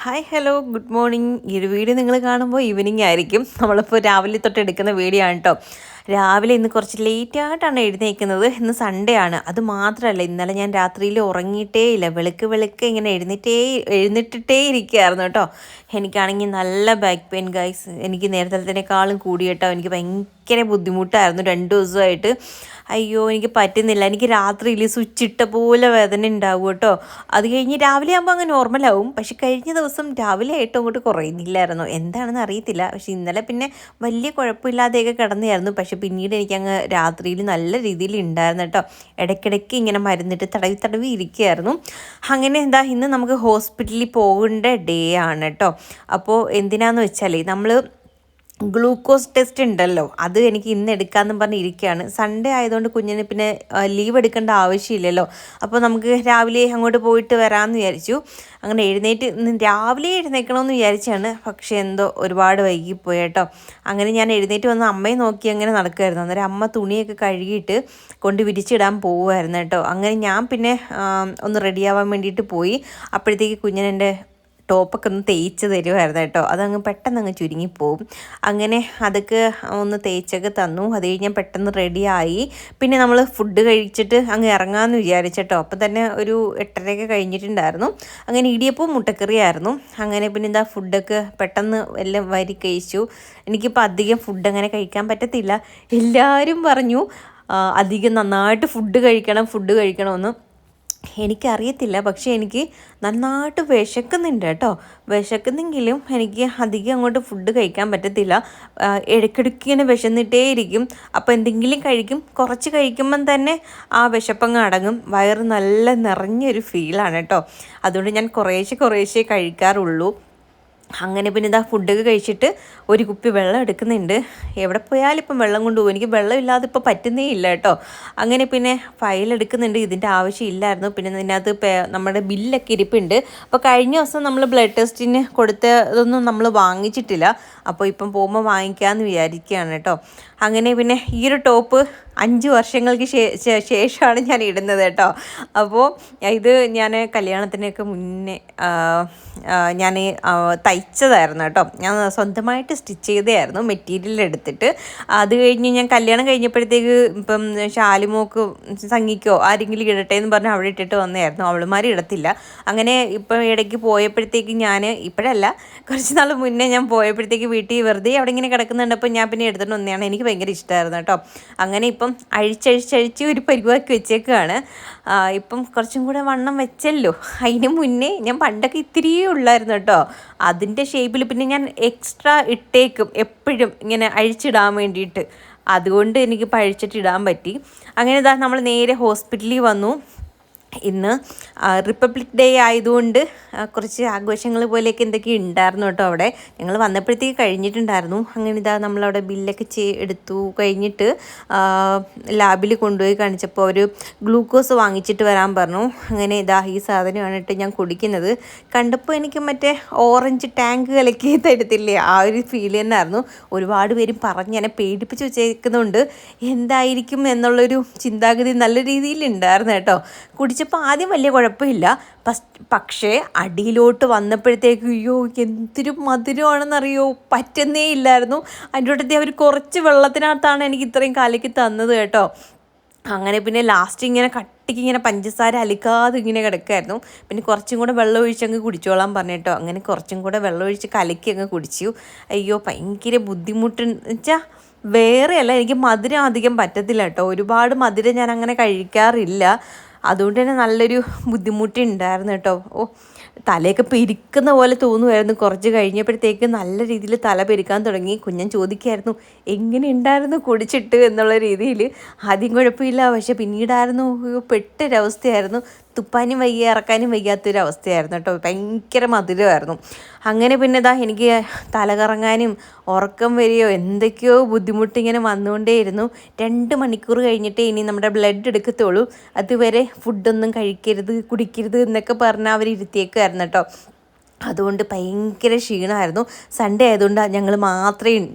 Hi hello good morning. ഈ ഒരു video നിങ്ങൾ കാണുമ്പോൾ ഈവനിങ് ആയിരിക്കും. നമ്മളിപ്പോൾ രാവിലെ തൊട്ട് എടുക്കുന്ന വീഡിയോ ആണ് കേട്ടോ. രാവിലെ ഇന്ന് കുറച്ച് ലേറ്റായിട്ടാണ് എഴുന്നേൽക്കുന്നത്. ഇന്ന് സൺഡേ ആണ്. അത് മാത്രമല്ല, ഇന്നലെ ഞാൻ രാത്രിയിൽ ഉറങ്ങിയിട്ടേ ഇല്ല. വെളുക്ക് ഇങ്ങനെ എഴുന്നിട്ടിട്ടേ ഇരിക്കുകയായിരുന്നു കേട്ടോ. എനിക്കാണെങ്കിൽ നല്ല ബാക്ക് പെയിൻ ഗൈസ്. എനിക്ക് നേരത്തേക്കാളും കൂടി കേട്ടോ. എനിക്ക് ഭയങ്കര ബുദ്ധിമുട്ടായിരുന്നു 2 ദിവസമായിട്ട്. അയ്യോ, എനിക്ക് പറ്റുന്നില്ല. എനിക്ക് രാത്രിയിൽ സ്വിച്ച് ഇട്ട പോലെ വേദന ഉണ്ടാവും കേട്ടോ. അത് കഴിഞ്ഞ് രാവിലെ ആകുമ്പോൾ അങ്ങ് നോർമലാവും. പക്ഷെ കഴിഞ്ഞ ദിവസം രാവിലെ ആയിട്ട് അങ്ങോട്ട് കുറയുന്നില്ലായിരുന്നു. എന്താണെന്ന് അറിയത്തില്ല. പക്ഷെ ഇന്നലെ പിന്നെ വലിയ കുഴപ്പമില്ലാതെയൊക്കെ കിടന്നായിരുന്നു. പക്ഷെ പിന്നീട് എനിക്കങ്ങ് രാത്രിയിൽ നല്ല രീതിയിൽ ഉണ്ടായിരുന്നു കേട്ടോ. ഇടയ്ക്കിടയ്ക്ക് ഇങ്ങനെ മരുന്നിട്ട് തടവി ഇരിക്കുകയായിരുന്നു. അങ്ങനെ ഇന്ന് നമുക്ക് ഹോസ്പിറ്റലിൽ പോകേണ്ട ഡേ ആണ് കേട്ടോ. അപ്പോൾ എന്തിനാന്ന് വെച്ചാൽ നമ്മൾ ഗ്ലൂക്കോസ് ടെസ്റ്റ് ഉണ്ടല്ലോ, അത് എനിക്ക് ഇന്ന് എടുക്കാമെന്ന് പറഞ്ഞ് ഇരിക്കുകയാണ്. സൺഡേ ആയതുകൊണ്ട് കുഞ്ഞിന് പിന്നെ ലീവ് എടുക്കേണ്ട ആവശ്യമില്ലല്ലോ. അപ്പോൾ നമുക്ക് രാവിലെ അങ്ങോട്ട് പോയിട്ട് വരാമെന്ന് വിചാരിച്ചു. അങ്ങനെ രാവിലെ എഴുന്നേൽക്കണമെന്ന് വിചാരിച്ചാണ്. പക്ഷേ എന്തോ ഒരുപാട് വൈകിപ്പോയി കേട്ടോ. അങ്ങനെ ഞാൻ എഴുന്നേറ്റ് വന്ന് അമ്മയെ നോക്കി അങ്ങനെ നടക്കുമായിരുന്നു. അന്നേരം അമ്മ തുണിയൊക്കെ കഴുകിയിട്ട് കൊണ്ട് വിരിച്ചിടാൻ പോവുമായിരുന്നു കേട്ടോ. അങ്ങനെ ഞാൻ പിന്നെ ഒന്ന് റെഡിയാവാൻ വേണ്ടിയിട്ട് പോയി. അപ്പോഴത്തേക്ക് കുഞ്ഞിനെൻ്റെ ടോപ്പൊക്കെ ഒന്ന് തേച്ച് തരുമായിരുന്നു കേട്ടോ. അതങ്ങ് പെട്ടെന്ന് ചുരുങ്ങിപ്പോവും. അങ്ങനെ അതൊക്കെ ഒന്ന് തേച്ചൊക്കെ തന്നു. അത് കഴിഞ്ഞ് പെട്ടെന്ന് റെഡിയായി. പിന്നെ നമ്മൾ ഫുഡ് കഴിച്ചിട്ട് അങ്ങ് ഇറങ്ങാമെന്ന് വിചാരിച്ചട്ടോ. അപ്പോൾ തന്നെ ഒരു 8:30 കഴിഞ്ഞിട്ടുണ്ടായിരുന്നു. അങ്ങനെ ഇടിയപ്പവും മുട്ടക്കറിയായിരുന്നു. അങ്ങനെ പിന്നെ ഫുഡൊക്കെ പെട്ടെന്ന് എല്ലാം വരി കഴിച്ചു. എനിക്കിപ്പോൾ അധികം ഫുഡ് അങ്ങനെ കഴിക്കാൻ പറ്റത്തില്ല. എല്ലാവരും പറഞ്ഞു അധികം നന്നായിട്ട് ഫുഡ് കഴിക്കണമെന്ന്. എനിക്കറിയത്തില്ല, പക്ഷേ എനിക്ക് നന്നായിട്ട് വിശക്കുന്നുണ്ട് കേട്ടോ. വിശക്കുന്നെങ്കിലും എനിക്ക് അധികം അങ്ങോട്ട് ഫുഡ് കഴിക്കാൻ പറ്റത്തില്ല. ഇടയ്ക്കിടയ്ക്ക് ഇങ്ങനെ വിശന്നിട്ടേ ഇരിക്കും. അപ്പോൾ എന്തെങ്കിലും കഴിക്കും. കുറച്ച് കഴിക്കുമ്പം തന്നെ ആ വിശപ്പങ്ങ് അടങ്ങും. വയറ് നല്ല നിറഞ്ഞൊരു ഫീലാണ് കേട്ടോ. അതുകൊണ്ട് ഞാൻ കുറേശ്ശെ കഴിക്കാറുള്ളൂ. അങ്ങനെ പിന്നെ ഫുഡൊക്കെ കഴിച്ചിട്ട് ഒരു കുപ്പി വെള്ളം എടുക്കുന്നുണ്ട്. എവിടെ പോയാലും ഇപ്പം വെള്ളം കൊണ്ടുപോകും. എനിക്ക് വെള്ളമില്ലാതെ ഇപ്പോൾ പറ്റുന്നേ ഇല്ല കേട്ടോ. അങ്ങനെ പിന്നെ ഫയൽ എടുക്കുന്നുണ്ട്. ഇതിൻ്റെ ആവശ്യമില്ലായിരുന്നു. പിന്നെ ഇതിനകത്ത് നമ്മുടെ ബില്ലൊക്കെ ഇരിപ്പുണ്ട്. അപ്പോൾ കഴിഞ്ഞ ദിവസം നമ്മൾ ബ്ലഡ് ടെസ്റ്റിന് കൊടുത്തതൊന്നും നമ്മൾ വാങ്ങിച്ചിട്ടില്ല. അപ്പോൾ ഇപ്പം പോകുമ്പോൾ വാങ്ങിക്കാമെന്ന് വിചാരിക്കുകയാണ് കേട്ടോ. അങ്ങനെ പിന്നെ ഈ ഒരു ടോപ്പ് 5 വർഷങ്ങൾക്ക് ശേഷമാണ് ഞാൻ ഇടുന്നത് കേട്ടോ. അപ്പോൾ ഇത് ഞാൻ കല്യാണത്തിനൊക്കെ മുന്നേ ഞാൻ തയ്ച്ചതായിരുന്നു കേട്ടോ. ഞാൻ സ്വന്തമായിട്ട് സ്റ്റിച്ച് ചെയ്തതായിരുന്നു, മെറ്റീരിയൽ എടുത്തിട്ട്. അത് കഴിഞ്ഞ് ഞാൻ കല്യാണം കഴിഞ്ഞപ്പോഴത്തേക്ക് ഇപ്പം ശാലുമോക്ക് സംഗീക്കോ ആരെങ്കിലും ഇടട്ടെ എന്ന് പറഞ്ഞ് അവിടെ ഇട്ടിട്ട് വന്നതായിരുന്നു. അവളുമാർ ഇടത്തില്ല. അങ്ങനെ ഇപ്പം ഇടയ്ക്ക് പോയപ്പോഴത്തേക്ക് ഇപ്പോഴല്ല, കുറച്ച് നാൾ മുന്നേ ഞാൻ പോയപ്പോഴത്തേക്ക് വീട്ടിൽ വെറുതെ അവിടെ ഇങ്ങനെ കിടക്കുന്നുണ്ടപ്പോൾ ഞാൻ പിന്നെ എടുത്തിട്ട് വന്നതാണ്. എനിക്ക് ഭയങ്കര ഇഷ്ടമായിരുന്നു കേട്ടോ. അങ്ങനെ ഇപ്പം അഴിച്ച് ഒരു പരിവാക്കി വെച്ചേക്കാണ്. ഇപ്പം കുറച്ചും കൂടെ വണ്ണം വെച്ചല്ലോ. അതിന് മുന്നേ ഞാൻ പണ്ടൊക്കെ ഇത്തിരിയേ ഉള്ളായിരുന്നു കേട്ടോ. അതിൻ്റെ ഷേപ്പിൽ പിന്നെ ഞാൻ എക്സ്ട്രാ ഇട്ടേക്കും എപ്പോഴും ഇങ്ങനെ അഴിച്ചിടാൻ വേണ്ടിയിട്ട്. അതുകൊണ്ട് എനിക്ക് അഴിച്ചിട്ടിടാൻ പറ്റി. അങ്ങനെ നമ്മൾ നേരെ ഹോസ്പിറ്റലിൽ വന്നു. ഇന്ന് റിപ്പബ്ലിക് ഡേ ആയതുകൊണ്ട് കുറച്ച് ആഘോഷങ്ങൾ പോലെയൊക്കെ എന്തൊക്കെ ഉണ്ടായിരുന്നു കേട്ടോ. അവിടെ ഞങ്ങൾ വന്നപ്പോഴത്തേക്ക് കഴിഞ്ഞിട്ടുണ്ടായിരുന്നു. അങ്ങനെ നമ്മളവിടെ ബില്ലൊക്കെ എടുത്തു കഴിഞ്ഞിട്ട് ലാബിൽ കൊണ്ടുപോയി കാണിച്ചപ്പോൾ അവർ ഗ്ലൂക്കോസ് വാങ്ങിച്ചിട്ട് വരാൻ പറഞ്ഞു. അങ്ങനെ ഈ സാധനമാണ് കേട്ടോ ഞാൻ കുടിക്കുന്നത്. കണ്ടപ്പോൾ എനിക്ക് മറ്റേ ഓറഞ്ച് ടാങ്ക് കലക്കി തരത്തില്ലേ, ആ ഒരു ഫീൽ തന്നെയായിരുന്നു. ഒരുപാട് പേരും പറഞ്ഞ് എന്നെ പേടിപ്പിച്ച് വെച്ചേക്കുന്നുണ്ട്. എന്തായിരിക്കും എന്നുള്ളൊരു ചിന്താഗതി നല്ല രീതിയിൽ ഉണ്ടായിരുന്നു കേട്ടോ. കുടിച്ചപ്പോൾ ആദ്യം വലിയ കുഴപ്പമില്ല. പക്ഷേ അടിയിലോട്ട് വന്നപ്പോഴത്തേക്ക് അയ്യോ എന്തൊരു മധുരമാണെന്നറിയോ, പറ്റുന്നേ ഇല്ലായിരുന്നു. അതിൻ്റെ കൂട്ടത്തിൽ അവർ കുറച്ച് വെള്ളത്തിനകത്താണ് എനിക്ക് ഇത്രയും കലക്കി തന്നത് കേട്ടോ. അങ്ങനെ പിന്നെ ലാസ്റ്റ് ഇങ്ങനെ കട്ടിക്ക് ഇങ്ങനെ പഞ്ചസാര അലിക്കാതെ ഇങ്ങനെ കിടക്കുമായിരുന്നു. പിന്നെ കുറച്ചും കൂടെ വെള്ളം ഒഴിച്ചങ്ങ് കുടിച്ചോളാൻ പറഞ്ഞു കേട്ടോ. അങ്ങനെ കുറച്ചും കൂടെ വെള്ളം ഒഴിച്ച് കലക്കി അങ്ങ് കുടിച്ചു. അയ്യോ ഭയങ്കര ബുദ്ധിമുട്ടെന്ന് വെച്ചാൽ വേറെയല്ല, എനിക്ക് മധുരം അധികം പറ്റത്തില്ല കേട്ടോ. ഒരുപാട് മധുരം ഞാൻ അങ്ങനെ കഴിക്കാറില്ല. അതുകൊണ്ട് തന്നെ നല്ലൊരു ബുദ്ധിമുട്ടുണ്ടായിരുന്നു കേട്ടോ. തലയൊക്കെ പെരുക്കുന്ന പോലെ തോന്നുമായിരുന്നു. കുറച്ച് കഴിഞ്ഞപ്പോഴത്തേക്ക് നല്ല രീതിയിൽ തല പെരുക്കാൻ തുടങ്ങി. കുഞ്ഞൻ ചോദിക്കായിരുന്നു എങ്ങനെ ഉണ്ടായിരുന്നു കുടിച്ചിട്ട് എന്നുള്ള രീതിയിൽ. ആദ്യം കുഴപ്പമില്ല, പക്ഷെ പിന്നീടായിരുന്നു പെട്ടൊരവസ്ഥയായിരുന്നു. തുപ്പാനും വയ്യ ഇറക്കാനും വയ്യാത്തൊരവസ്ഥയായിരുന്നു കേട്ടോ. ഭയങ്കര മധുരമായിരുന്നു. അങ്ങനെ പിന്നെ എനിക്ക് തലകറങ്ങാനും ഉറക്കം വരികയോ എന്തൊക്കെയോ ബുദ്ധിമുട്ട് ഇങ്ങനെ വന്നുകൊണ്ടേയിരുന്നു. 2 മണിക്കൂർ കഴിഞ്ഞിട്ടേ ഇനി നമ്മുടെ ബ്ലഡ് എടുക്കത്തുള്ളൂ. അതുവരെ ഫുഡൊന്നും കഴിക്കരുത് കുടിക്കരുത് എന്നൊക്കെ പറഞ്ഞാൽ അവർ ഇരുത്തിയേക്കുമായിരുന്നു കേട്ടോ. അതുകൊണ്ട് ഭയങ്കര ക്ഷീണമായിരുന്നു. സൺഡേ ആയതുകൊണ്ട്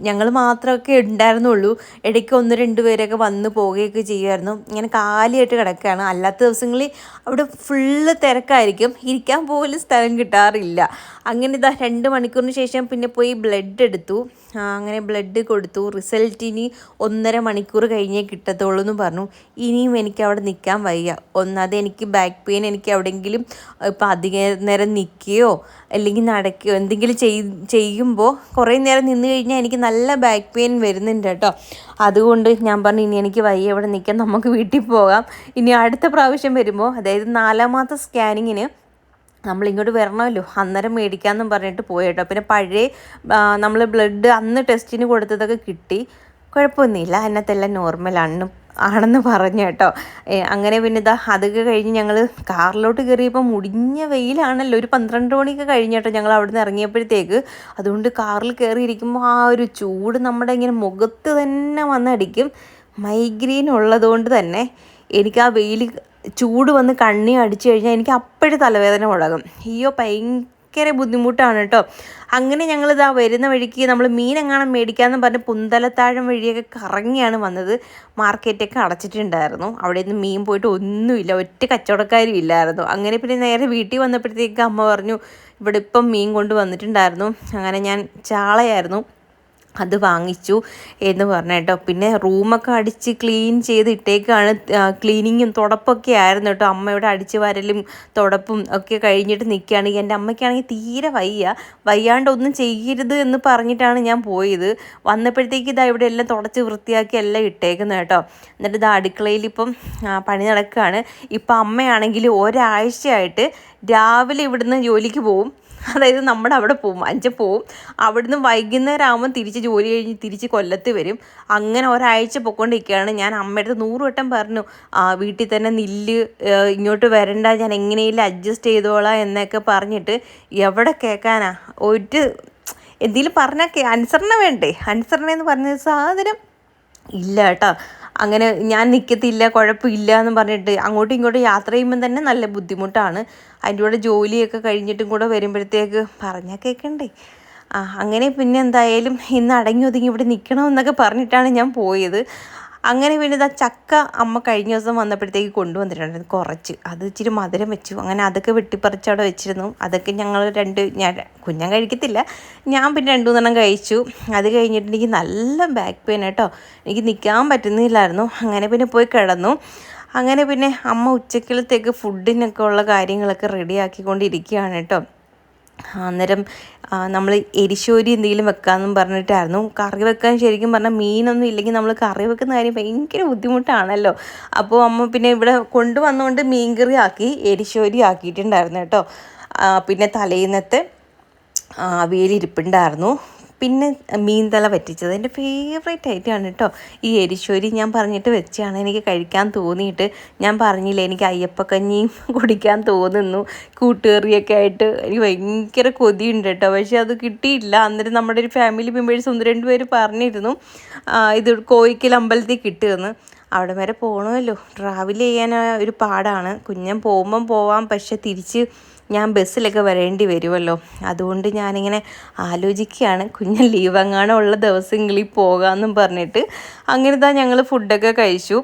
ഞങ്ങൾ മാത്രമൊക്കെ ഉണ്ടായിരുന്നുള്ളൂ. ഇടയ്ക്ക് 1-2 പേരൊക്കെ വന്ന് പോവുകയൊക്കെ ചെയ്യുമായിരുന്നു. ഇങ്ങനെ കാലിയായിട്ട് കിടക്കുകയാണ്. അല്ലാത്ത ദിവസങ്ങളിൽ അവിടെ ഫുള്ള് തിരക്കായിരിക്കും, ഇരിക്കാൻ പോലും സ്ഥലം കിട്ടാറില്ല. അങ്ങനെ 2 മണിക്കൂറിന് ശേഷം പിന്നെ പോയി ബ്ലഡ് എടുത്തു. അങ്ങനെ ബ്ലഡ് കൊടുത്തു. റിസൾട്ട് ഇനി 1.5 മണിക്കൂർ കഴിഞ്ഞേ കിട്ടത്തുള്ളൂ എന്ന് പറഞ്ഞു. ഇനിയും എനിക്ക് അവിടെ നിൽക്കാൻ വയ്യ. ഒന്നാമത് എനിക്ക് ബാക്ക് പെയിൻ, എനിക്ക് എവിടെയെങ്കിലും ഇപ്പം അധിക നേരം നിൽക്കുകയോ അല്ലെങ്കിൽ നടക്കുകയോ എന്തെങ്കിലും ചെയ്യുമ്പോൾ കുറേ നേരം നിന്ന് കഴിഞ്ഞാൽ എനിക്ക് നല്ല ബാക്ക് പെയിൻ വരുന്നുണ്ട് കേട്ടോ. അതുകൊണ്ട് ഞാൻ പറഞ്ഞു ഇനി എനിക്ക് വയ്യ ഇവിടെ നിൽക്കാൻ, നമുക്ക് വീട്ടിൽ പോകാം. ഇനി അടുത്ത പ്രാവശ്യം വരുമ്പോൾ, അതായത് 4-ാമത്തെ സ്കാനിങ്ങിന് നമ്മളിങ്ങോട്ട് വരണമല്ലോ, അന്നേരം മേടിക്കാമെന്നും പറഞ്ഞിട്ട് പോയി കേട്ടോ. പിന്നെ പഴയ നമ്മൾ ബ്ലഡ് അന്ന് ടെസ്റ്റിന് കൊടുത്തതൊക്കെ കിട്ടി, കുഴപ്പമൊന്നുമില്ല, അതിനകത്തെല്ലാം ആണെന്ന് പറഞ്ഞു കേട്ടോ. അങ്ങനെ പിന്നെ അതൊക്കെ കഴിഞ്ഞ് ഞങ്ങൾ കാറിലോട്ട് കയറിയപ്പോൾ മുടിഞ്ഞ വെയിലാണല്ലോ. ഒരു 12 മണിയൊക്കെ കഴിഞ്ഞ് കേട്ടോ ഞങ്ങൾ അവിടെ നിന്ന് ഇറങ്ങിയപ്പോഴത്തേക്ക്. അതുകൊണ്ട് കാറിൽ കയറിയിരിക്കുമ്പോൾ ആ ഒരു ചൂട് നമ്മുടെ ഇങ്ങനെ മുഖത്ത് തന്നെ വന്നടിക്കും. മൈഗ്രെയിൻ ഉള്ളതുകൊണ്ട് തന്നെ എനിക്ക് ആ വെയിൽ ചൂട് വന്ന് കണ്ണി അടിച്ചു കഴിഞ്ഞാൽ എനിക്ക് അപ്പോഴും തലവേദന മുടങ്ങും. അയ്യോ ഭയങ്കര ബുദ്ധിമുട്ടാണ് കേട്ടോ. അങ്ങനെ ഞങ്ങളിതാ വരുന്ന വഴിക്ക് നമ്മൾ മീനെങ്ങാനും മേടിക്കാമെന്ന് പറഞ്ഞ് പുന്തലത്താഴം വഴിയൊക്കെ കറങ്ങിയാണ് വന്നത്. മാർക്കറ്റൊക്കെ അടച്ചിട്ടുണ്ടായിരുന്നു. അവിടെ നിന്ന് മീൻ പോയിട്ട് ഒന്നുമില്ല, ഒറ്റ കച്ചവടക്കാരും ഇല്ലായിരുന്നു. അങ്ങനെ പിന്നെ നേരെ വീട്ടിൽ വന്നപ്പോഴത്തേക്ക് അമ്മ പറഞ്ഞു ഇവിടെ ഇപ്പം മീൻ കൊണ്ട് വന്നിട്ടുണ്ടായിരുന്നു. അങ്ങനെ ഞാൻ ചാളയായിരുന്നു, അത് വാങ്ങിച്ചു എന്ന് പറഞ്ഞു കേട്ടോ. പിന്നെ റൂമൊക്കെ അടിച്ച് ക്ലീൻ ചെയ്ത് ഇട്ടേക്കാണ്. ക്ലീനിങ്ങും തുടപ്പൊക്കെ ആയിരുന്നു കേട്ടോ. അമ്മയുടെ അടിച്ച് വരലും തുടപ്പും ഒക്കെ കഴിഞ്ഞിട്ട് നിൽക്കുകയാണ്. എൻ്റെ അമ്മയ്ക്കാണെങ്കിൽ തീരെ വയ്യാണ്ട് ഒന്നും ചെയ്യരുത് എന്ന് പറഞ്ഞിട്ടാണ് ഞാൻ പോയത്. വന്നപ്പോഴത്തേക്ക് ഇതാ ഇവിടെ എല്ലാം തുടച്ച് വൃത്തിയാക്കി എല്ലാം ഇട്ടേക്കുന്നു കേട്ടോ. എന്നിട്ട് ഇതാ അടുക്കളയിൽ ഇപ്പം പണി നടക്കുകയാണ്. ഇപ്പം അമ്മയാണെങ്കിൽ ഒരാഴ്ചയായിട്ട് രാവിലെ ഇവിടുന്ന് ജോലിക്ക് പോവും, അതായത് നമ്മുടെ അവിടെ പോവും, 5 പോവും. അവിടുന്ന് വൈകുന്നേരം ആകുമ്പോൾ തിരിച്ച് ജോലി കഴിഞ്ഞ് തിരിച്ച് കൊല്ലത്ത് വരും. അങ്ങനെ ഒരാഴ്ച പൊയ്ക്കൊണ്ടിരിക്കുകയാണ്. ഞാൻ അമ്മയുടെ 100 വട്ടം പറഞ്ഞു വീട്ടിൽ തന്നെ നില്ല്, ഇങ്ങോട്ട് വരണ്ട, ഞാൻ എങ്ങനെയെങ്കിലും അഡ്ജസ്റ്റ് ചെയ്തോളാം എന്നൊക്കെ പറഞ്ഞിട്ട് എവിടെ കേൾക്കാനാ. എന്തെങ്കിലും പറഞ്ഞാൽ അനുസരണ വേണ്ടേ? അനുസരണ എന്ന് പറഞ്ഞ സാധനം ഇല്ല കേട്ടോ. അങ്ങനെ ഞാൻ നിൽക്കത്തില്ല, കുഴപ്പമില്ല എന്ന് പറഞ്ഞിട്ട് അങ്ങോട്ടും ഇങ്ങോട്ടും യാത്ര ചെയ്യുമ്പം തന്നെ നല്ല ബുദ്ധിമുട്ടാണ്. അതിൻ്റെ കൂടെ ജോലിയൊക്കെ കഴിഞ്ഞിട്ടും കൂടെ വരുമ്പോഴത്തേക്ക് പറഞ്ഞാൽ കേൾക്കണ്ടേ. അങ്ങനെ പിന്നെ എന്തായാലും ഇന്ന് അടങ്ങി ഒതുങ്ങി ഇവിടെ നിൽക്കണമെന്നൊക്കെ പറഞ്ഞിട്ടാണ് ഞാൻ പോയത്. അങ്ങനെ പിന്നെ ഇതാ ചക്ക അമ്മ കഴിഞ്ഞ ദിവസം വന്നപ്പോഴത്തേക്ക് കൊണ്ടുവന്നിട്ടുണ്ടായിരുന്നു കുറച്ച്. അത് ഇച്ചിരി മധുരം വെച്ചു. അങ്ങനെ അതൊക്കെ വെട്ടിപ്പറിച്ച് അവിടെ വെച്ചിരുന്നു. അതൊക്കെ ഞാൻ കുഞ്ഞാൻ കഴിക്കത്തില്ല, ഞാൻ പിന്നെ 2-3 കഴിച്ചു. അത് കഴിഞ്ഞിട്ട് എനിക്ക് നല്ല ബാക്ക് പെയിൻ കേട്ടോ, എനിക്ക് നിൽക്കാൻ പറ്റുന്നില്ലായിരുന്നു. അങ്ങനെ പിന്നെ പോയി കിടന്നു. അങ്ങനെ പിന്നെ അമ്മ ഉച്ചക്കലത്തേക്ക് ഫുഡിനൊക്കെ ഉള്ള കാര്യങ്ങളൊക്കെ റെഡിയാക്കിക്കൊണ്ടിരിക്കുകയാണ് കേട്ടോ. അന്നേരം നമ്മൾ എരിശോരി എന്തെങ്കിലും വെക്കാമെന്നും പറഞ്ഞിട്ടായിരുന്നു. കറി വെക്കാൻ ശരിക്കും പറഞ്ഞാൽ മീനൊന്നും ഇല്ലെങ്കിൽ നമ്മൾ കറി വെക്കുന്ന കാര്യം ഭയങ്കര ബുദ്ധിമുട്ടാണല്ലോ. അപ്പോൾ അമ്മ പിന്നെ ഇവിടെ കൊണ്ടുവന്നുകൊണ്ട് മീൻകറി ആക്കി, എരിശോരി ആക്കിയിട്ടുണ്ടായിരുന്നു കേട്ടോ. പിന്നെ തലേന്നത്തെ അവിയലിരിപ്പുണ്ടായിരുന്നു. പിന്നെ മീൻ തല വറ്റിച്ചത് എൻ്റെ ഫേവറേറ്റ് ഐറ്റമാണ് കേട്ടോ. ഈ എരിശോരി ഞാൻ പറഞ്ഞിട്ട് വെച്ചാണ് എനിക്ക് കഴിക്കാൻ തോന്നിയിട്ട്. ഞാൻ പറഞ്ഞില്ലേ എനിക്ക് അയ്യപ്പക്കഞ്ഞിയും കുടിക്കാൻ തോന്നുന്നു, കൂട്ടുകറിയൊക്കെ ആയിട്ട്. എനിക്ക് ഭയങ്കര കൊതിയുണ്ട് കേട്ടോ, പക്ഷേ അത് കിട്ടിയില്ല. അന്നേരം നമ്മുടെ ഒരു ഫാമിലി മെമ്പേഴ്സ് 1-2 പേര് പറഞ്ഞിരുന്നു ഇത് കോയിക്കൽ അമ്പലത്തിൽ കിട്ടുമെന്ന്. അവിടെ വരെ പോകണമല്ലോ, ട്രാവൽ ചെയ്യാൻ ഒരു പാടാണ്. കുഞ്ഞൻ പോകുമ്പം പോവാം, പക്ഷെ തിരിച്ച് ഞാൻ ബസ്സിലൊക്കെ വരേണ്ടി വരുമല്ലോ. അതുകൊണ്ട് ഞാനിങ്ങനെ ആലോചിക്കുകയാണ് കുഞ്ഞൻ ലീവ് എങ്ങാനും ഉള്ള ദിവസങ്ങളിൽ പോകാമെന്നും പറഞ്ഞിട്ട്. അങ്ങനെ തന്നെ ഞങ്ങൾ ഫുഡൊക്കെ കഴിച്ചു.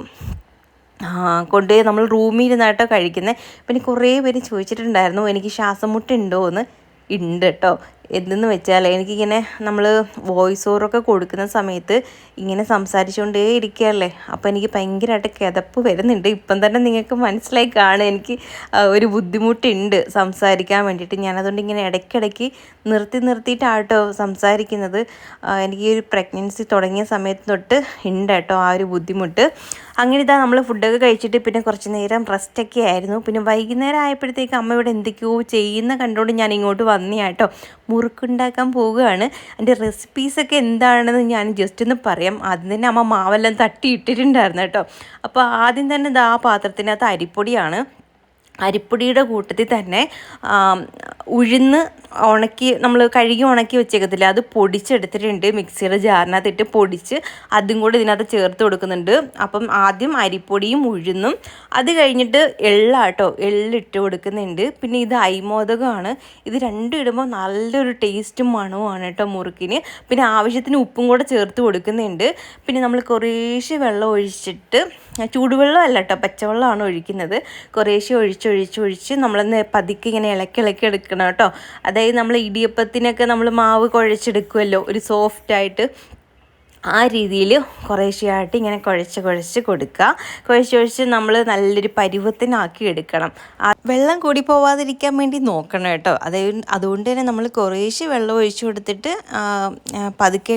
കൊണ്ടുപോയി നമ്മൾ റൂമിൽ ഇരുന്നായിട്ടോ കഴിക്കുന്നത്. പിന്നെ കുറേ പേര് ചോദിച്ചിട്ടുണ്ടായിരുന്നു എനിക്ക് ശ്വാസം മുട്ടുണ്ടോ എന്ന്. ഉണ്ട് കേട്ടോ. എന്തെന്ന് വെച്ചാൽ എനിക്കിങ്ങനെ നമ്മൾ വോയിസ് ഓവറൊക്കെ കൊടുക്കുന്ന സമയത്ത് ഇങ്ങനെ സംസാരിച്ചുകൊണ്ടേ ഇരിക്കുകയല്ലേ, അപ്പോൾ എനിക്ക് ഭയങ്കരമായിട്ട് കിതപ്പ് വരുന്നുണ്ട്. ഇപ്പം തന്നെ നിങ്ങൾക്ക് മനസ്സിലായി കാണും എനിക്ക് ഒരു ബുദ്ധിമുട്ടുണ്ട് സംസാരിക്കാൻ വേണ്ടിയിട്ട്. ഞാനതുകൊണ്ട് ഇങ്ങനെ ഇടയ്ക്കിടയ്ക്ക് നിർത്തിയിട്ടാട്ടോ സംസാരിക്കുന്നത്. എനിക്ക് ഒരു പ്രഗ്നൻസി തുടങ്ങിയ സമയത്ത് തൊട്ട് ഉണ്ട് കേട്ടോ ആ ഒരു ബുദ്ധിമുട്ട്. അങ്ങനെ ഇതാ നമ്മൾ ഫുഡൊക്കെ കഴിച്ചിട്ട് പിന്നെ കുറച്ച് നേരം റെസ്റ്റൊക്കെ ആയിരുന്നു. പിന്നെ വൈകുന്നേരം ആയപ്പോഴത്തേക്ക് അമ്മ ഇവിടെ എന്തൊക്കെയോ ചെയ്യുന്ന കണ്ടുകൊണ്ട് ഞാൻ ഇങ്ങോട്ട് വന്നേട്ടോ. മുറുക്കുണ്ടാക്കാൻ പോവുകയാണ്. അതിൻ്റെ റെസിപ്പീസൊക്കെ എന്താണെന്ന് ഞാൻ ജസ്റ്റ് ഒന്ന് പറയാം. ആദ്യം തന്നെ അമ്മ മാവെല്ലാം തട്ടി ഇട്ടിട്ടുണ്ടായിരുന്നു കേട്ടോ. അപ്പോൾ ആദ്യം തന്നെ ആ പാത്രത്തിനകത്ത് അരിപ്പൊടിയാണ് അരിപ്പൊടിയുടെ കൂട്ടത്തിൽ തന്നെ ഉഴുന്ന് നമ്മൾ കഴുകി ഉണക്കി വെച്ചേക്കത്തില്ല, അത് പൊടിച്ചെടുത്തിട്ടുണ്ട്. മിക്സിയുടെ ജാറിനകത്തിട്ട് പൊടിച്ച് അതും കൂടി ഇതിനകത്ത് ചേർത്ത് കൊടുക്കുന്നുണ്ട്. അപ്പം ആദ്യം അരിപ്പൊടിയും ഉഴുന്നും, അത് കഴിഞ്ഞിട്ട് എള്ളാട്ടോ, എള്ളിട്ട് കൊടുക്കുന്നുണ്ട്. പിന്നെ ഇത് അരിമോദകമാണ്. ഇത് രണ്ടും ഇടുമ്പോൾ നല്ലൊരു ടേസ്റ്റും മണവുമാണ് കേട്ടോ മുറുക്കിന്. പിന്നെ ആവശ്യത്തിന് ഉപ്പും കൂടെ ചേർത്ത് കൊടുക്കുന്നുണ്ട്. പിന്നെ നമ്മൾ കുറേശ്ശെ വെള്ളം ഒഴിച്ചിട്ട്, ചൂടുവെള്ളം അല്ല കേട്ടോ, പച്ചവെള്ളമാണ് ഒഴിക്കുന്നത്. കുറേശ്ശെ ഒഴിച്ച് നമ്മളൊന്ന് പതുക്കെ ഇങ്ങനെ ഇളക്കി എടുക്കണം കേട്ടോ. അതായത് നമ്മൾ ഇടിയപ്പത്തിനൊക്കെ നമ്മൾ മാവ് കുഴച്ചെടുക്കുമല്ലോ ഒരു സോഫ്റ്റായിട്ട്, ആ രീതിയിൽ കുറേശ്ശെയായിട്ട് ഇങ്ങനെ കുഴച്ച് കൊടുക്കുക. കുഴച്ച് നമ്മൾ നല്ലൊരു പരുവത്തിനാക്കി എടുക്കണം. വെള്ളം കൂടി പോവാതിരിക്കാൻ വേണ്ടി നോക്കണം കേട്ടോ. അതുകൊണ്ട് തന്നെ നമ്മൾ കുറേശ്ശെ വെള്ളം ഒഴിച്ചു കൊടുത്തിട്ട് പതുക്കെ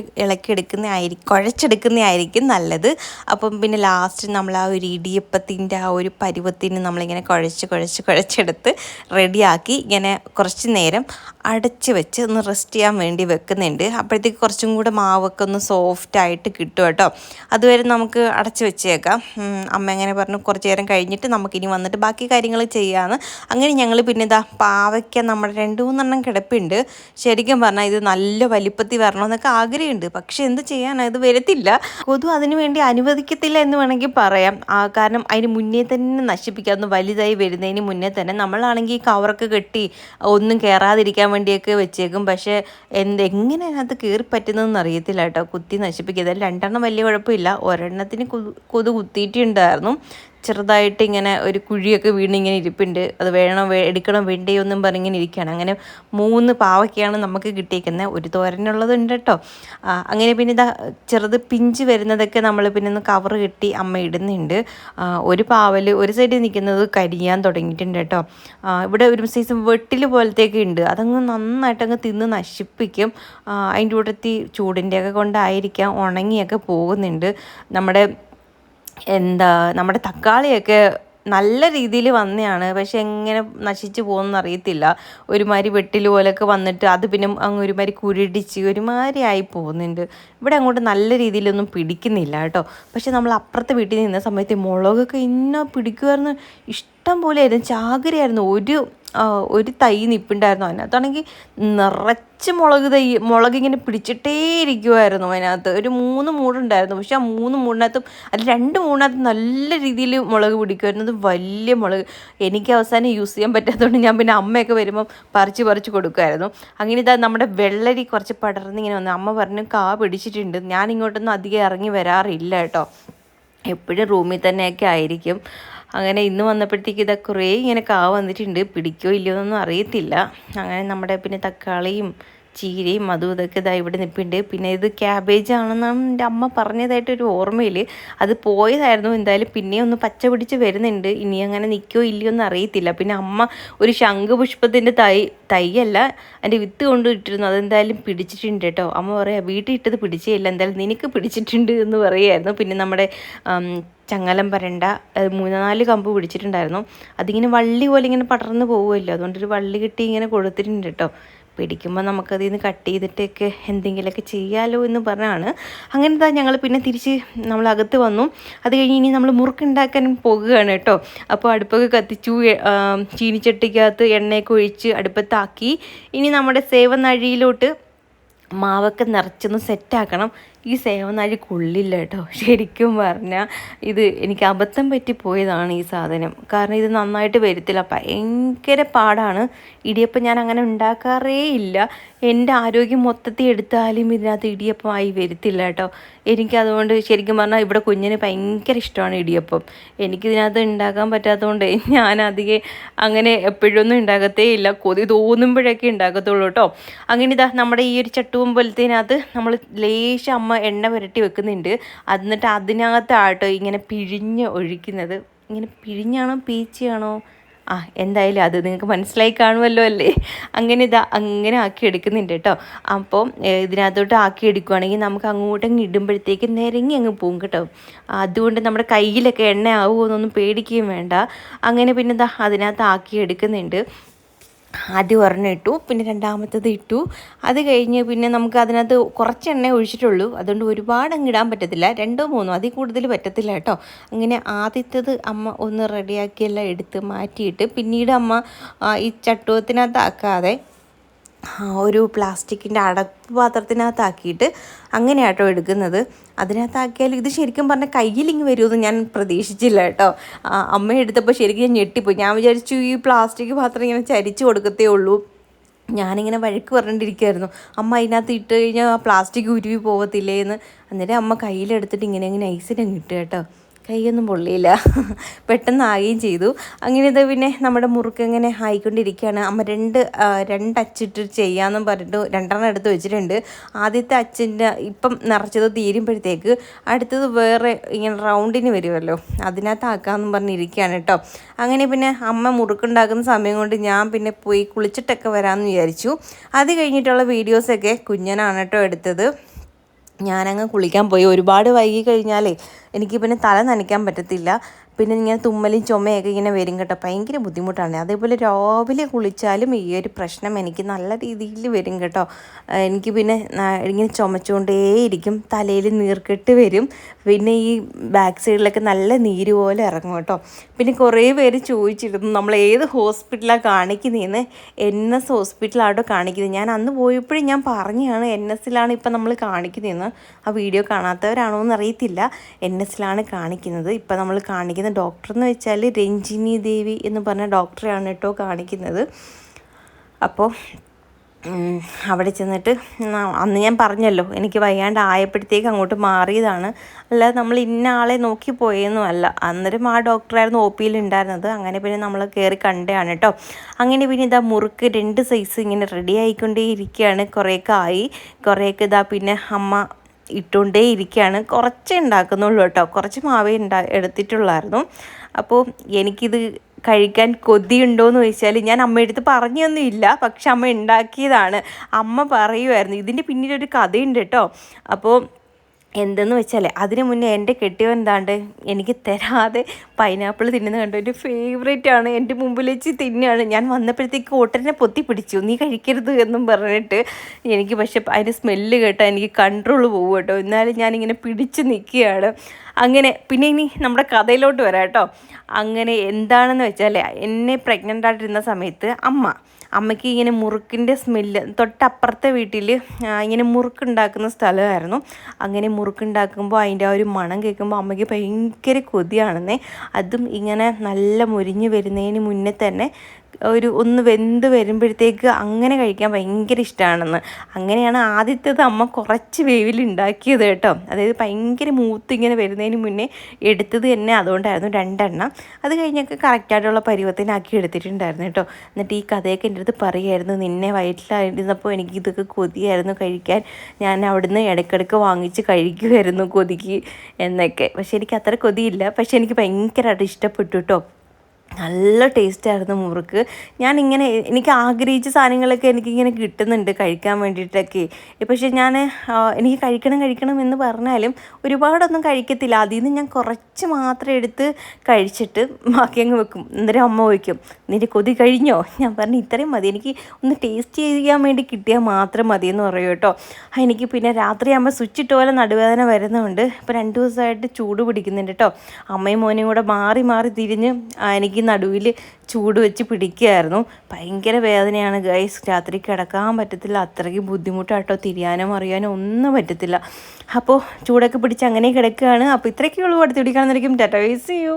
കുഴച്ചെടുക്കുന്നതായിരിക്കും നല്ലത്. അപ്പം പിന്നെ ലാസ്റ്റ് നമ്മൾ ആ ഒരു ഇടിയപ്പത്തിൻ്റെ ആ ഒരു പരുവത്തിന് നമ്മളിങ്ങനെ കുഴച്ചെടുത്ത് റെഡിയാക്കി ഇങ്ങനെ കുറച്ച് നേരം അടച്ച് വെച്ച് ഒന്ന് റെസ്റ്റ് ചെയ്യാൻ വേണ്ടി വെക്കുന്നുണ്ട്. അപ്പോഴത്തേക്ക് കുറച്ചും കൂടെ മാവൊക്കെ ഒന്ന് സോഫ്റ്റായിട്ട് കിട്ടും കേട്ടോ. അതുവരെ നമുക്ക് അടച്ച് വെച്ചേക്കാം. അമ്മ എങ്ങനെ പറഞ്ഞു കുറച്ച് നേരം കഴിഞ്ഞിട്ട് നമുക്കിനി വന്നിട്ട് ബാക്കി കാര്യങ്ങൾ ചെയ്യാമെന്ന്. അങ്ങനെ ഞങ്ങൾ പിന്നെ പാവയ്ക്ക നമ്മുടെ 2-3 കിടപ്പുണ്ട്. ശരിക്കും പറഞ്ഞാൽ ഇത് നല്ല വലിപ്പത്തിൽ വരണമെന്നൊക്കെ ആഗ്രഹമുണ്ട്, പക്ഷെ എന്ത് ചെയ്യാനാണ്, ഇത് വരത്തില്ല. കൊതു അതിനു വേണ്ടി അനുവദിക്കത്തില്ല എന്ന് വേണമെങ്കിൽ പറയാം. കാരണം അതിന് മുന്നേ തന്നെ നശിപ്പിക്കാം, ഒന്ന് വലുതായി വരുന്നതിന് മുന്നേ തന്നെ. നമ്മളാണെങ്കിൽ ഈ കവറൊക്കെ കെട്ടി ഒന്നും കയറാതിരിക്കാൻ വേണ്ടിയൊക്കെ വെച്ചേക്കും. പക്ഷേ എങ്ങനെ അതിനകത്ത് കയറി പറ്റുന്നതെന്ന് അറിയത്തില്ല കേട്ടോ. കുത്തി നശിപ്പിക്കുക. അതായത് 2 വലിയ കുഴപ്പമില്ല, ഒരെണ്ണത്തിന് കൊതു കുത്തിയിട്ടുണ്ടായിരുന്നു. ചെറുതായിട്ട് ഇങ്ങനെ ഒരു കുഴിയൊക്കെ വീണിങ്ങനെ ഇരിപ്പുണ്ട്. അത് എടുക്കണം വേണ്ടയോ എന്നും പറഞ്ഞിങ്ങനെ ഇരിക്കുകയാണ്. അങ്ങനെ 3 പാവയ്ക്കാണ് നമുക്ക് കിട്ടിയിരിക്കുന്നത്. ഒരു തോരനുള്ളതുണ്ട് കേട്ടോ. അങ്ങനെ പിന്നെ ചെറുത് പിഞ്ച് വരുന്നതൊക്കെ നമ്മൾ പിന്നെ ഒന്ന് കവർ കെട്ടി അമ്മ ഇടുന്നുണ്ട്. ഒരു പാവൽ ഒരു സൈഡിൽ നിൽക്കുന്നത് കരിയാൻ തുടങ്ങിയിട്ടുണ്ട് കേട്ടോ. ഇവിടെ ഒരു സൈസ് വെട്ടിൽ പോലത്തെയൊക്കെ ഉണ്ട്. അതങ്ങ് നന്നായിട്ടങ്ങ് തിന്ന് നശിപ്പിക്കും. അതിൻ്റെ കൂട്ടത്തിൽ ചൂടിൻ്റെയൊക്കെ കൊണ്ടായിരിക്കാം ഉണങ്ങിയൊക്കെ പോകുന്നുണ്ട്. നമ്മുടെ തക്കാളിയൊക്കെ നല്ല രീതിയിൽ വന്നതാണ്, പക്ഷെ എങ്ങനെ നശിച്ചു പോകുമെന്ന് അറിയത്തില്ല. ഒരുമാതിരി വെട്ടിൽ പോലെയൊക്കെ വന്നിട്ട് അത് പിന്നെ അങ്ങ് ഒരുമാതിരി കുരുടിച്ച് ഒരുമാതിരി ആയി പോകുന്നുണ്ട്. ഇവിടെ അങ്ങോട്ട് നല്ല രീതിയിലൊന്നും പിടിക്കുന്നില്ല കേട്ടോ. പക്ഷെ നമ്മൾ അപ്പുറത്തെ വീട്ടിൽ നിന്ന സമയത്ത് മുളകൊക്കെ ഇന്ന പിടിക്കുമായിരുന്നു, ഇഷ്ടം പോലെ ആയിരുന്നു, ചാകരയായിരുന്നു. ഒരു തൈ നിൽപ്പുണ്ടായിരുന്നു, അതിനകത്താണെങ്കിൽ നിറച്ച് മുളക് ഇങ്ങനെ പിടിച്ചിട്ടേ ഇരിക്കുമായിരുന്നു. അതിനകത്ത് ഒരു 3 മൂടുണ്ടായിരുന്നു. പക്ഷെ ആ 3 മൂടിനകത്തും അതിൽ 2 മൂടിനകത്തും നല്ല രീതിയിൽ മുളക് പിടിക്കുമായിരുന്നു. അത് വലിയ മുളക്. എനിക്ക് അവസാനം യൂസ് ചെയ്യാൻ പറ്റാത്തതുകൊണ്ട് ഞാൻ പിന്നെ അമ്മയൊക്കെ വരുമ്പം പറിച്ച് കൊടുക്കുമായിരുന്നു. അങ്ങനെ നമ്മുടെ വെള്ളരി കുറച്ച് പടർന്നിങ്ങനെ വന്നു. അമ്മ പറഞ്ഞു കാ പിടിച്ചിട്ടുണ്ട്. ഞാനിങ്ങോട്ടൊന്നും അധികം ഇറങ്ങി വരാറില്ല കേട്ടോ, എപ്പോഴും റൂമിൽ തന്നെയൊക്കെ ആയിരിക്കും. അങ്ങനെ ഇന്ന് വന്നപ്പോഴത്തേക്ക് കുറേ ഇങ്ങനെ വന്നിട്ടുണ്ട്. പിടിക്കോ ഇല്ലയോ എന്നൊന്നും അറിയത്തില്ല. അങ്ങനെ നമ്മുടെ പിന്നെ തക്കാളിയും ചീരയും അതും ഇതൊക്കെ ഇവിടെ നിൽപ്പുണ്ട്. പിന്നെ ഇത് ക്യാബേജ് ആണെന്നാണ് എൻ്റെ അമ്മ പറഞ്ഞതായിട്ടൊരു ഓർമ്മയിൽ. അത് പോയതായിരുന്നു. എന്തായാലും പിന്നെയും ഒന്ന് പച്ച പിടിച്ച് വരുന്നുണ്ട്. ഇനി അങ്ങനെ നിൽക്കോ ഇല്ലയോ എന്ന് അറിയത്തില്ല. പിന്നെ അമ്മ ഒരു ശംഖുപുഷ്പത്തിൻ്റെ തൈയല്ല, അതിൻ്റെ വിത്ത് കൊണ്ട് ഇട്ടിരുന്നു. അതെന്തായാലും പിടിച്ചിട്ടുണ്ട് കേട്ടോ. അമ്മ പറയാം വീട്ടിൽ ഇട്ടത് പിടിച്ചേയില്ല, എന്തായാലും നിനക്ക് പിടിച്ചിട്ടുണ്ട് എന്ന് പറയുമായിരുന്നു. പിന്നെ നമ്മുടെ ചങ്ങലം പരണ്ട 3-4 കമ്പ് പിടിച്ചിട്ടുണ്ടായിരുന്നു. അതിങ്ങനെ വള്ളി പോലെ ഇങ്ങനെ പടർന്ന് പോകുമല്ലോ, അതുകൊണ്ടൊരു വള്ളി കിട്ടി ഇങ്ങനെ കൊടുത്തിട്ടുണ്ട് കേട്ടോ. പിടിക്കുമ്പോൾ നമുക്കതിൽ നിന്ന് കട്ട് ചെയ്തിട്ടൊക്കെ എന്തെങ്കിലുമൊക്കെ ചെയ്യാമല്ലോ എന്ന് പറഞ്ഞാണ്. അങ്ങനെ ഞങ്ങൾ പിന്നെ തിരിച്ച് നമ്മളകത്ത് വന്നു. അത് കഴിഞ്ഞ് ഇനി നമ്മൾ മുറുക്കുണ്ടാക്കാൻ പോകുകയാണ് കേട്ടോ. അപ്പോൾ അടുപ്പൊക്കെ കത്തിച്ചു, ചീനിച്ചട്ടിക്കകത്ത് എണ്ണയൊക്കെ ഒഴിച്ച് അടുപ്പത്താക്കി. ഇനി നമ്മുടെ സേവനഴിയിലോട്ട് മാവൊക്കെ നിറച്ചൊന്ന് സെറ്റാക്കണം. ഈ സേവനാഴി കൊള്ളില്ല കേട്ടോ. ശരിക്കും പറഞ്ഞാൽ ഇത് എനിക്ക് അബദ്ധം പറ്റിപ്പോയതാണ് ഈ സാധനം. കാരണം ഇത് നന്നായിട്ട് വരത്തില്ല, ഭയങ്കര പാടാണ്. ഇടിയപ്പം ഞാൻ അങ്ങനെ ഉണ്ടാക്കാറേ ഇല്ല. എൻ്റെ ആരോഗ്യം മൊത്തത്തിൽ എടുത്താലും ഇതിനകത്ത് ഇടിയപ്പമായി വരത്തില്ല കേട്ടോ. എനിക്കതുകൊണ്ട് ശരിക്കും പറഞ്ഞാൽ ഇവിടെ കുഞ്ഞിന് ഭയങ്കര ഇഷ്ടമാണ് ഇടിയപ്പം. എനിക്കിതിനകത്ത് ഉണ്ടാക്കാൻ പറ്റാത്തതുകൊണ്ട് ഞാനധികം അങ്ങനെ എപ്പോഴൊന്നും ഉണ്ടാക്കത്തേ ഇല്ല. കൊതി തോന്നുമ്പോഴൊക്കെ ഉണ്ടാക്കത്തുള്ളൂ കേട്ടോ. അങ്ങനെ നമ്മുടെ ഈ ഒരു ചട്ടുവും പോലത്തേനകത്ത് നമ്മൾ ലേശം അമ്മ എണ്ണ പുരട്ടി വെക്കുന്നുണ്ട്. എന്നിട്ട് അതിനകത്താട്ടോ ഇങ്ങനെ പിഴിഞ്ഞ് ഒഴിക്കുന്നത്. ഇങ്ങനെ പിഴിഞ്ഞാണോ പീച്ചിയാണോ എന്തായാലും അത് നിങ്ങൾക്ക് മനസ്സിലായി കാണുമല്ലോ അല്ലേ. അങ്ങനെ ആക്കി എടുക്കുന്നുണ്ട് കേട്ടോ. അപ്പോൾ ഇതിനകത്തോട്ട് ആക്കി എടുക്കുകയാണെങ്കിൽ നമുക്ക് അങ്ങോട്ടങ്ങ് ഇടുമ്പോഴത്തേക്ക് നിരങ്ങി അങ്ങ് പോകും കേട്ടോ. അതുകൊണ്ട് നമ്മുടെ കയ്യിലൊക്കെ എണ്ണ ആവുമോ എന്നൊന്നും പേടിക്കുകയും വേണ്ട. അങ്ങനെ പിന്നെ അതിനകത്ത് ആക്കി എടുക്കുന്നുണ്ട്. ആദ്യം ഒരെണ്ണം ഇട്ടു, പിന്നെ രണ്ടാമത്തത് ഇട്ടു. അത് കഴിഞ്ഞ് പിന്നെ നമുക്ക് അതിനകത്ത് കുറച്ച് എണ്ണ ഒഴിച്ചിട്ടുള്ളൂ, അതുകൊണ്ട് ഒരുപാട് അങ്ങ് ഇടാൻ പറ്റത്തില്ല, 2-3 അതിൽ കൂടുതൽ പറ്റത്തില്ല കേട്ടോ. അങ്ങനെ ആദ്യത്തേത് അമ്മ ഒന്ന് റെഡിയാക്കിയെല്ലാം എടുത്ത് മാറ്റിയിട്ട് പിന്നീട് അമ്മ ഈ ചട്ടുവത്തിനകത്താക്കാതെ ഒരു പ്ലാസ്റ്റിക്കിൻ്റെ അടപ്പ് പാത്രത്തിനകത്താക്കിയിട്ട് അങ്ങനെയാട്ടോ എടുക്കുന്നത്. അതിനകത്താക്കിയാൽ ഇത് ശരിക്കും പറഞ്ഞാൽ കയ്യിലിങ്ങ് വരുമെന്ന് ഞാൻ പ്രതീക്ഷിച്ചില്ല കേട്ടോ. അമ്മ എടുത്തപ്പോൾ ശരിക്കും ഞാൻ ഞെട്ടിപ്പോയി. ഞാൻ വിചാരിച്ചു ഈ പ്ലാസ്റ്റിക് പാത്രം ഇങ്ങനെ ചരിച്ച് കൊടുക്കത്തേ ഉള്ളൂ. ഞാനിങ്ങനെ വഴക്ക് പറഞ്ഞിട്ടിരിക്കുമായിരുന്നു, അമ്മ അതിനകത്ത് ഇട്ട് കഴിഞ്ഞാൽ ആ പ്ലാസ്റ്റിക് ഉരുവി പോകത്തില്ലേ എന്ന്. അന്നേരം അമ്മ കയ്യിലെടുത്തിട്ട് ഇങ്ങനെ നൈസിനങ്ങ് ഇട്ട് കേട്ടോ. കൈയൊന്നും പൊള്ളിയില്ല, പെട്ടെന്ന് ആകുകയും ചെയ്തു. അങ്ങനെ ഇത് പിന്നെ നമ്മുടെ മുറുക്ക് ഇങ്ങനെ ആയിക്കൊണ്ടിരിക്കുകയാണ്. അമ്മ രണ്ട് അച്ചിട്ട് ചെയ്യാമെന്നും പറഞ്ഞിട്ട് 2 എടുത്ത് വെച്ചിട്ടുണ്ട്. ആദ്യത്തെ അച്ചിൻ്റെ ഇപ്പം നിറച്ചത് തീരുമ്പോഴത്തേക്ക് അടുത്തത് വേറെ ഇങ്ങനെ റൗണ്ടിന് വരുമല്ലോ, അതിനകത്ത് ആക്കാമെന്നും പറഞ്ഞിരിക്കുകയാണ് കേട്ടോ. അങ്ങനെ പിന്നെ അമ്മ മുറുക്കുണ്ടാക്കുന്ന സമയം കൊണ്ട് ഞാൻ പിന്നെ പോയി കുളിച്ചിട്ടൊക്കെ വരാമെന്ന് വിചാരിച്ചു. അത് കഴിഞ്ഞിട്ടുള്ള വീഡിയോസൊക്കെ കുഞ്ഞനാണ് കേട്ടോ എടുത്തത്. ഞാനങ്ങ് കുളിക്കാൻ പോയി. ഒരുപാട് വൈകി കഴിഞ്ഞാലേ എനിക്ക് പിന്നെ തല നനയ്ക്കാൻ പറ്റത്തില്ല, പിന്നെ ഇങ്ങനെ തുമ്മലും ചുമയൊക്കെ ഇങ്ങനെ വരും കേട്ടോ. ഭയങ്കര ബുദ്ധിമുട്ടാണ്. അതേപോലെ രാവിലെ കുളിച്ചാലും ഈ ഒരു പ്രശ്നം എനിക്ക് നല്ല രീതിയിൽ വരും കേട്ടോ. എനിക്ക് പിന്നെ ഇങ്ങനെ ചുമച്ചുകൊണ്ടേയിരിക്കും, തലയിൽ നീർക്കെട്ട് വരും, പിന്നെ ഈ ബാക്ക് സൈഡിലൊക്കെ നല്ല നീര് പോലെ ഇറങ്ങും കേട്ടോ. പിന്നെ കുറേ പേര് ചോദിച്ചിരുന്നു നമ്മൾ ഏത് ഹോസ്പിറ്റലാണ് കാണിക്കുന്നതെന്ന്. NS ഹോസ്പിറ്റലാട്ടോ കാണിക്കുന്നത്. ഞാൻ അന്ന് പോയപ്പോഴും ഞാൻ പറഞ്ഞതാണ് NSലാണ് ഇപ്പം നമ്മൾ കാണിക്കുന്നതെന്ന്. ആ വീഡിയോ കാണാത്തവരാണോ എന്ന് അറിയത്തില്ല. NSലാണ് കാണിക്കുന്നത്. ഇപ്പം നമ്മൾ കാണിക്കുന്ന ഡോക്ടർ എന്ന് വെച്ചാൽ രഞ്ജിനി ദേവി എന്ന് പറഞ്ഞ ഡോക്ടറെയാണ് കേട്ടോ കാണിക്കുന്നത്. അപ്പോൾ അവിടെ ചെന്നിട്ട് അന്ന് ഞാൻ പറഞ്ഞല്ലോ എനിക്ക് വയ്യാണ്ട് ആയപ്പോഴത്തേക്ക് അങ്ങോട്ട് മാറിയതാണ്, അല്ലാതെ നമ്മൾ ഇന്ന ആളെ നോക്കി പോയെന്നും അല്ല. അന്നേരം ആ ഡോക്ടറായിരുന്നു OPയിൽ ഉണ്ടായിരുന്നത്. അങ്ങനെ പിന്നെ നമ്മൾ കയറി കണ്ടതാണ് കേട്ടോ. അങ്ങനെ പിന്നെ ഇതാ മുറുക്ക് 2 സൈസ് ഇങ്ങനെ റെഡി ആയിക്കൊണ്ടേ ഇരിക്കുകയാണ്. കുറേയൊക്കെ ആയി, കുറേയൊക്കെ ഇതാ പിന്നെ അമ്മ ഇട്ടുകൊണ്ടേ ഇരിക്കുകയാണ്. കുറച്ചേ ഉണ്ടാക്കുന്നുള്ളൂ കേട്ടോ, കുറച്ച് മാവേ എടുത്തിട്ടുള്ളായിരുന്നു. അപ്പോൾ എനിക്കിത് കഴിക്കാൻ കൊതിയുണ്ടോയെന്ന് ചോദിച്ചാൽ ഞാൻ അമ്മയടുത്ത് പറഞ്ഞൊന്നും ഇല്ല, പക്ഷെ അമ്മ ഉണ്ടാക്കിയതാണ്. അമ്മ പറയുമായിരുന്നു ഇതിൻ്റെ പിന്നിലൊരു കഥയുണ്ട് കേട്ടോ. അപ്പോൾ എന്തെന്ന് വെച്ചാൽ അതിന് മുന്നേ എൻ്റെ കെട്ടിയവൻ എന്താണ്ട് എനിക്ക് തരാതെ പൈനാപ്പിൾ തിന്നുന്ന കണ്ടു. എൻ്റെ ഫേവറേറ്റാണ്, എൻ്റെ മുമ്പിൽ വെച്ച് തിന്നുകയാണ്. ഞാൻ വന്നപ്പോഴത്തേക്ക് ഓട്ടനെ പൊത്തി പിടിച്ചു, നീ കഴിക്കരുത് എന്നും പറഞ്ഞിട്ട്. എനിക്ക് പക്ഷെ അതിൻ്റെ സ്മെല്ല് കേട്ടാൽ എനിക്ക് കൺട്രോൾ പോകും കേട്ടോ. എന്നാലും ഞാനിങ്ങനെ പിടിച്ച് നിൽക്കുകയാണ്. അങ്ങനെ പിന്നെ ഇനി നമ്മുടെ കഥയിലോട്ട് വരാം കേട്ടോ. അങ്ങനെ എന്താണെന്ന് വെച്ചാൽ എന്നെ പ്രഗ്നൻ്റ് ആയിട്ടിരുന്ന സമയത്ത് അമ്മയ്ക്ക് ഇങ്ങനെ മുറുക്കിൻ്റെ സ്മെല്ല്, തൊട്ടപ്പുറത്തെ വീട്ടിൽ ഇങ്ങനെ മുറുക്കുണ്ടാക്കുന്ന സ്ഥലമായിരുന്നു. അങ്ങനെ മുറുക്കുണ്ടാക്കുമ്പോൾ അതിൻ്റെ ആ ഒരു മണം കേൾക്കുമ്പോൾ അമ്മയ്ക്ക് ഭയങ്കര കൊതിയാണെന്നേ. അതും ഇങ്ങനെ നല്ല മുരിഞ്ഞ് വരുന്നതിന് മുന്നേ തന്നെ ഒന്ന് വെന്ത് വരുമ്പോഴത്തേക്ക് അങ്ങനെ കഴിക്കാൻ ഭയങ്കര ഇഷ്ടമാണെന്ന്. അങ്ങനെയാണ് ആദ്യത്തേത് അമ്മ കുറച്ച് വേവിൽ ഉണ്ടാക്കിയത് കേട്ടോ. അതായത് ഭയങ്കര മൂത്തിങ്ങനെ വരുന്നതിന് മുന്നേ എടുത്തത് തന്നെ അതുകൊണ്ടായിരുന്നു 2 എണ്ണം. അത് കഴിഞ്ഞൊക്കെ കറക്റ്റായിട്ടുള്ള പരുവത്തിനാക്കി എടുത്തിട്ടുണ്ടായിരുന്നു കേട്ടോ. എന്നിട്ട് ഈ കഥയൊക്കെ എൻ്റെ അടുത്ത് പറയുമായിരുന്നു, നിന്നെ വയറ്റിലായിരുന്നപ്പോൾ എനിക്ക് ഇതൊക്കെ കൊതിയായിരുന്നു കഴിക്കാൻ, ഞാൻ അവിടുന്ന് ഇടയ്ക്കിടയ്ക്ക് വാങ്ങിച്ച് കഴിക്കുമായിരുന്നു കൊതിക്ക് എന്നൊക്കെ. പക്ഷേ എനിക്ക് അത്ര കൊതിയില്ല, പക്ഷേ എനിക്ക് ഭയങ്കരമായിട്ട് ഇഷ്ടപ്പെട്ടു കേട്ടോ. നല്ല ടേസ്റ്റായിരുന്നു മുറുക്ക്. ഞാനിങ്ങനെ എനിക്ക് ആഗ്രഹിച്ച സാധനങ്ങളൊക്കെ എനിക്കിങ്ങനെ കിട്ടുന്നുണ്ട് കഴിക്കാൻ വേണ്ടിയിട്ടൊക്കെ. പക്ഷേ ഞാൻ എനിക്ക് കഴിക്കണം എന്ന് പറഞ്ഞാലും ഒരുപാടൊന്നും കഴിക്കത്തില്ല. അതിൽ നിന്ന് ഞാൻ കുറച്ച് മാത്രം എടുത്ത് കഴിച്ചിട്ട് ബാക്കി അങ്ങ് വെക്കും. അന്നേരം അമ്മ ചോദിക്കും, നിൻ്റെ കൊതി കഴിഞ്ഞോ? ഞാൻ പറഞ്ഞു ഇത്രയും മതി, എനിക്ക് ഒന്ന് ടേസ്റ്റ് ചെയ്യാൻ വേണ്ടി കിട്ടിയാൽ മാത്രം മതിയെന്ന് പറയും കേട്ടോ. എനിക്ക് പിന്നെ രാത്രിയാകുമ്പോൾ സ്വിച്ച് ഇട്ട പോലെ നടുവേദന വരുന്നതുകൊണ്ട് ഇപ്പോൾ 2 ദിവസമായിട്ട് ചൂട് പിടിക്കുന്നുണ്ട് കേട്ടോ. അമ്മയും മോനെയും കൂടെ മാറി മാറി തിരിഞ്ഞ് എനിക്ക് നടുവിൽ ചൂട് വെച്ച് പിടിക്കുകയായിരുന്നു. ഭയങ്കര വേദനയാണ് ഗൈസ്, രാത്രി കിടക്കാൻ പറ്റത്തില്ല, അത്രയ്ക്ക് ബുദ്ധിമുട്ടാട്ടോ. തിരിയാനോ അറിയാനോ ഒന്നും പറ്റത്തില്ല. അപ്പോൾ ചൂടൊക്കെ പിടിച്ച് അങ്ങനെ കിടക്കുകയാണ്. അപ്പോൾ ഇത്രയൊക്കെയുള്ളൂ. അടുത്ത് പിടിക്കാമെന്നായിരിക്കും. Tata, see you.